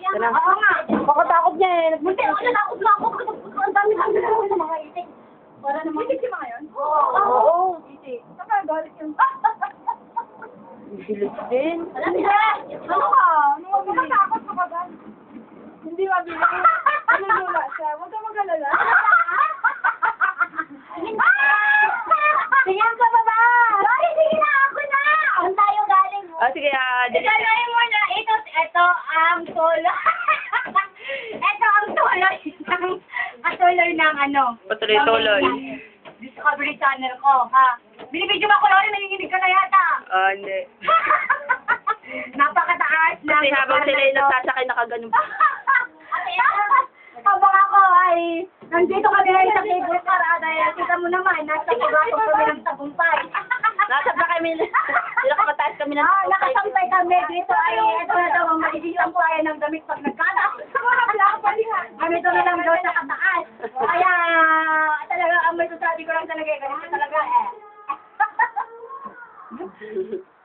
Tara. Oo nga. Pakatakot niya eh. Hindi, natakot na ako. Ang dami-dami na ako sa mga itik. Wala namang... Itik si mga yun? Oo. Itik. Nakagalit yung... Bilis din. Alam niya! Ano ka? Huwag ka matakot ka ba? Hindi mabilis. Nalula siya. Huwag ka mag-alala. Sige ka ba ba? Sorry, sige na. Ako na. Saan tayo galing? Ah, sige, Isalayin mo na. Ito ang solo. Ito ang solo. Tuloy ng ano. Patuloy-tuloy. Discovery Channel ko, ha? Binibidyo ba ko rin? Nanginginig ka na yata. Ah, hindi. Napakataas na. Kasi habang sila yung nagsasakay, nakaganon pa. Habang ako ay nandito kami ngayon sa cable car dahil kita mo naman, nasa pagkakot kami ng tagumpay. Nasa pa kami, nakamataas kami ng Nakasampay kami dito ay ito na daw ang maiiwan ko ay ng damit pag nagkala. Kami ito na lang daw sa kataas. Kaya talaga ang may sasabi ko lang talaga, ganito talaga eh.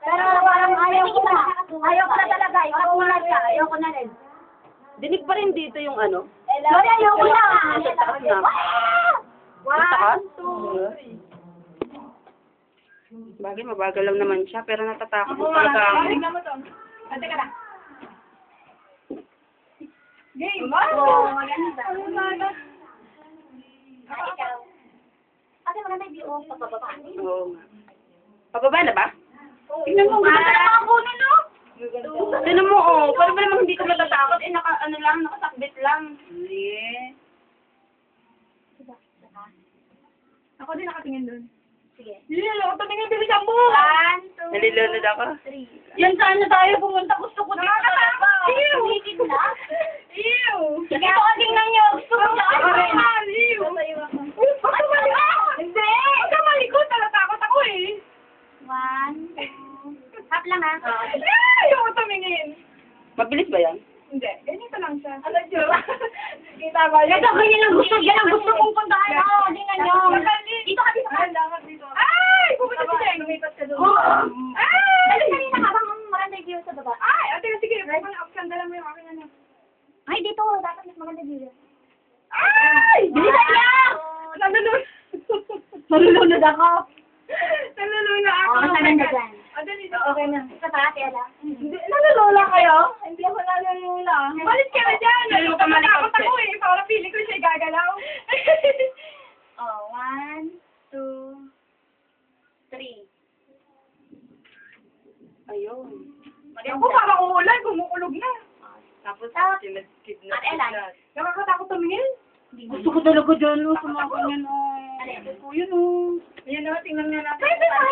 Pero parang ayaw ko na. Ayaw ko na talaga. Ikaw muna siya. Ayaw ko na rin. Dinig pa rin dito yung ano. Sorry, ayaw ko na. Taas na. Taas? 1, 2, 3. Bagay, mabagal lang naman siya, pero natatakot ko talaga ako. Tingnan mo to. Ate ka na. Game! Oh, maganda. Ate, maganda yung view sa pababa. Oo nga. Pababa na ba? Tingnan mo, maganda na nakapuno, no? Tignan mo, oh. Paano ba naman hindi ka matatakot? Eh, nakasakbit lang. Yeah. Ako din nakatingin doon. Sige. Ako tumingin, bilisan mo! 1, 2, Nalilunod ako. 3. Yan saan na tayo pumunta? Gusto ko dito talaga. Ew! Tumingin na? Ew! Sige, ito ka tingnan niyo. Gusto ko na. Ew! Hindi! Huwag ka malikot. Talatakot ako eh. 1, 2. Hap lang ha. Ayoko tumingin. Mabilis ba yan? Hindi. Ganito lang siya. Ano siya? Kita ba yun? Ito, ganyan ang gusto. Yan ang gusto kong puntahan ako. Tingnan niyo. Dito ka dito. Ay! Pupunta si Jeng. Lumipat ka doon. Ay! Dali na habang maganda yung view sa baba. Ay! Ate, sige. Sandala mo yung akin ano. Ay, dito. Dapat mas maganda view. Ay! Bilisan niya! Nalulunod ako. Nalulula ako. Oo, maganda dyan. Dito. Okay na. Sa parati, ala. Nalulula kayo? Hindi ako nalulula. Malit ka na dyan. Hindi mo ka malikot ako eh. Para pili ko siya gagalaw. Oh, 1, 2, 3. Ayun. Ako parang umulan, kumukulog na. Tapos, sinad-skip na. Ate, Elan. Nakakatakot tumingin. Gusto ko talaga dyan, sa mga ganyan, Ito po yun, Ayan o, tingnan nga natin.